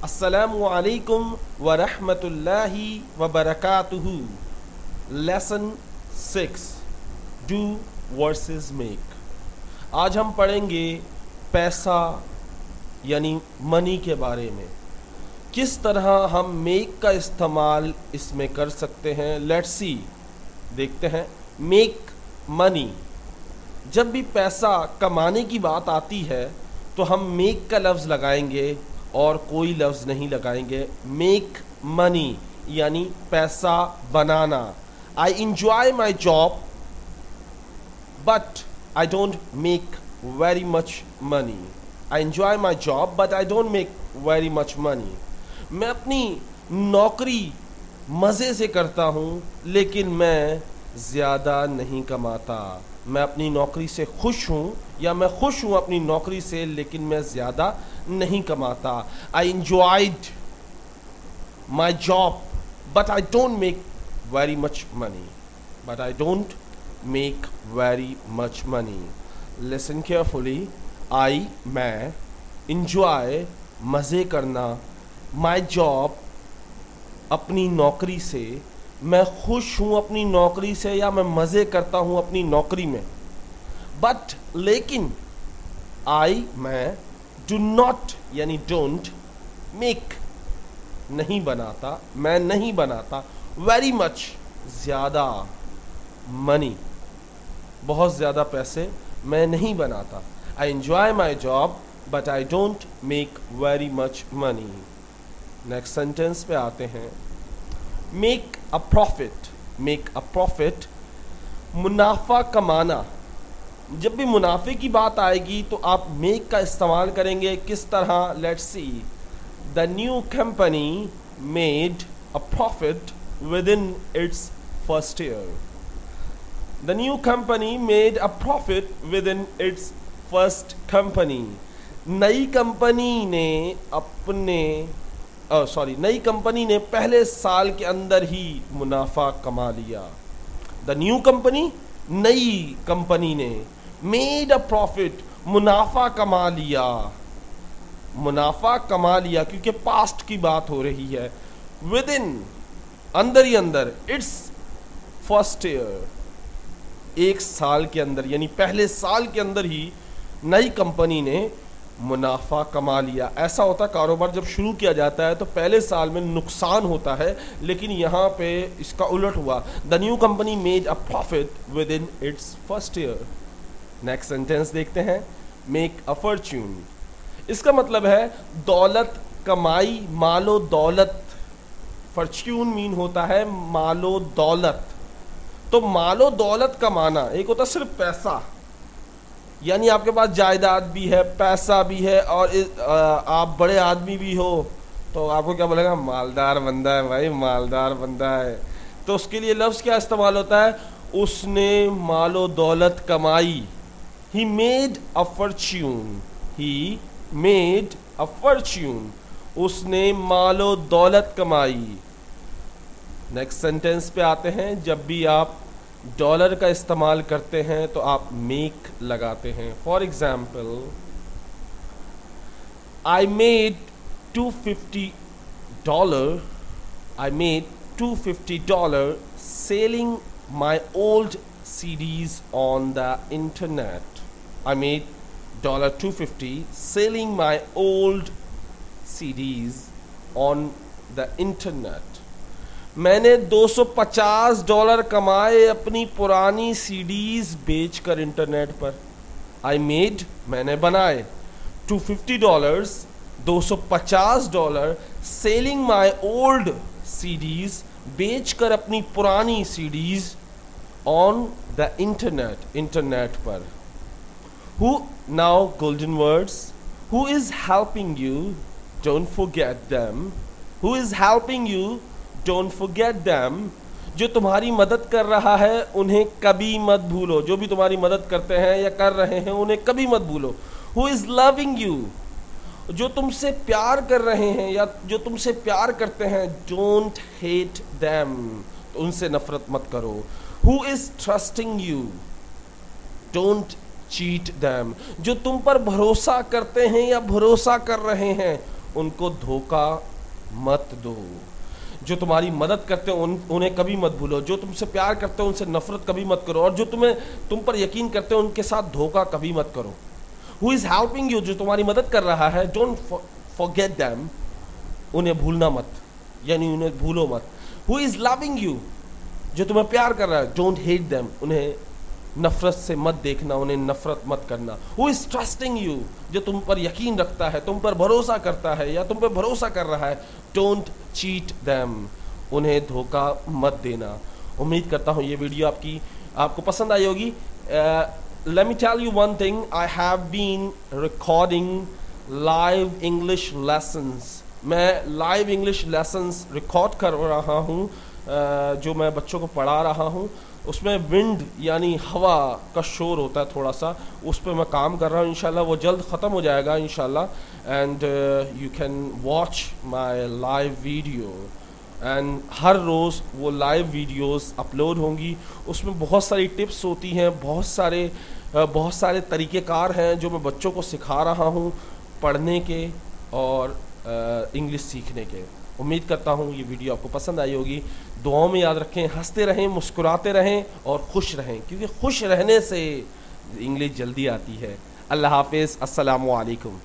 अस्सलामु अलैकुम व रहमतुल्लाहि व बरकातुहू। Lesson 6 do versus make. आज हम पढ़ेंगे पैसा यानी मनी के बारे में, किस तरह हम मेक का इस्तेमाल इसमें कर सकते हैं। लेट्स सी, देखते हैं। मेक मनी, जब भी पैसा कमाने की बात आती है तो हम मेक का लफ्ज़ लगाएंगे और कोई लफ्ज़ नहीं लगाएंगे। मेक मनी यानी पैसा बनाना। I enjoy my job but I don't make very much money. I enjoy my job but I don't make very much money. मैं अपनी नौकरी मज़े से करता हूँ लेकिन मैं ज़्यादा नहीं कमाता। मैं अपनी नौकरी से खुश हूँ या मैं खुश हूँ अपनी नौकरी से लेकिन मैं ज़्यादा नहीं कमाता। I enjoyed my job but I don't make very much money. But I don't make very much money. Listen carefully. I, मैं, इंजॉय, मज़े करना, माई जॉब, अपनी नौकरी से, मैं खुश हूँ अपनी नौकरी से या मैं मज़े करता हूँ अपनी नौकरी में। बट लेकिन आई, मैं, डू नॉट यानी डोंट, मेक नहीं बनाता, मैं नहीं बनाता, वेरी मच ज़्यादा, मनी बहुत ज़्यादा पैसे मैं नहीं बनाता। I enjoy my job but I don't make very much money. Next sentence पे आते हैं। Make a profit. Make a profit, मुनाफा कमाना। जब भी मुनाफे की बात आएगी तो आप मेक का इस्तेमाल करेंगे। किस तरह? Let's see. The new company made a profit with in its first year. The new company made a profit with in its first company. नई कंपनी ने नई कंपनी ने पहले साल के अंदर ही मुनाफा कमा लिया। द न्यू कंपनी, नई कंपनी ने, मेड अ प्रॉफिट, मुनाफा कमा लिया। मुनाफा कमा लिया क्योंकि पास्ट की बात हो रही है। विद इन, अंदर ही अंदर, इट्स फर्स्ट ईयर, एक साल के अंदर यानी पहले साल के अंदर ही नई कंपनी ने मुनाफा कमा लिया। ऐसा होता है कारोबार जब शुरू किया जाता है तो पहले साल में नुकसान होता है, लेकिन यहाँ पे इसका उलट हुआ। The new company made a profit with in its first year. Next sentence देखते हैं। Make a Fortune. इसका मतलब है दौलत कमाई, मालो दौलत। फॉर्च्यून मीन होता है मालो दौलत। तो मालो दौलत कमाना, एक होता सिर्फ पैसा यानी आपके पास जायदाद भी है, पैसा भी है और आप बड़े आदमी भी हो तो आपको क्या बोलेगा? मालदार बंदा है भाई, मालदार बंदा है। तो उसके लिए लफ्ज़ क्या इस्तेमाल होता है? उसने मालो दौलत कमाई। He made a Fortune. He made a Fortune. उसने मालो दौलत कमाई। नेक्स्ट सेंटेंस पे आते हैं। जब भी आप डॉलर का इस्तेमाल करते हैं तो आप मेक लगाते हैं। For example, I made $250 I made $250 selling my old CDs on the internet. I made $250 selling my old CDs on the internet. मैंने $250 कमाए अपनी पुरानी CDs बेचकर इंटरनेट पर। आई मेड, मैंने बनाए, $250 $250 सेलिंग माई ओल्ड CDs बेचकर अपनी पुरानी CDs on the internet, internet पर। हु, now golden words. Who is helping you? Don't forget them. Who is helping you? Don't forget them. जो तुम्हारी मदद कर रहा है उन्हें कभी मत भूलो। जो भी तुम्हारी मदद करते हैं या कर रहे हैं उन्हें कभी मत भूलो। Who is loving you? जो तुमसे प्यार कर रहे हैं या जो तुमसे प्यार करते हैं, डोंट हेट देम, तो उनसे नफरत मत करो। Who is trusting you? Don't cheat them. जो तुम पर भरोसा करते हैं या भरोसा कर रहे हैं उनको धोखा मत दो। जो तुम्हारी मदद करते हो उन्हें कभी मत भूलो। जो तुमसे प्यार करते हो उनसे नफरत कभी मत करो। और जो तुम पर यकीन करते हो उनके साथ धोखा कभी मत करो। हु इज़ हेल्पिंग यू, जो तुम्हारी मदद कर रहा है, डोंट फॉरगेट देम, उन्हें भूलना मत, यानी उन्हें भूलो मत। हु इज़ लविंग यू, जो तुम्हें प्यार कर रहा है, डोंट हेट देम, उन्हें नफरत से मत देखना, उन्हें नफरत मत करना। हु इज़ ट्रस्टिंग यू, जो तुम पर यकीन रखता है, तुम पर भरोसा करता है या तुम पर भरोसा कर रहा है, डोंट चीट देम, उन्हें धोखा मत देना। उम्मीद करता हूँ ये वीडियो आपको पसंद आई होगी। Let me tell you one thing, I have been recording live English lessons. मैं लाइव इंग्लिश लेसन्स रिकॉर्ड कर रहा हूँ, जो मैं बच्चों को पढ़ा रहा हूँ। उसमें विंड यानी हवा का शोर होता है थोड़ा सा, उस पर मैं काम कर रहा हूँ। इंशाल्लाह वो जल्द ख़त्म हो जाएगा इंशाल्लाह। And you can watch my live video, and हर रोज़ वो लाइव वीडियोस अपलोड होंगी। उसमें बहुत सारी टिप्स होती हैं, बहुत सारे तरीक़ेकार हैं जो मैं बच्चों को सिखा रहा हूँ पढ़ने के और इंग्लिश सीखने के। उम्मीद करता हूँ ये वीडियो आपको पसंद आई होगी। दुआओं में याद रखें, हंसते रहें, मुस्कुराते रहें और खुश रहें, क्योंकि खुश रहने से इंग्लिश जल्दी आती है। अल्लाह हाफिज़, अस्सलामु अलैकुम।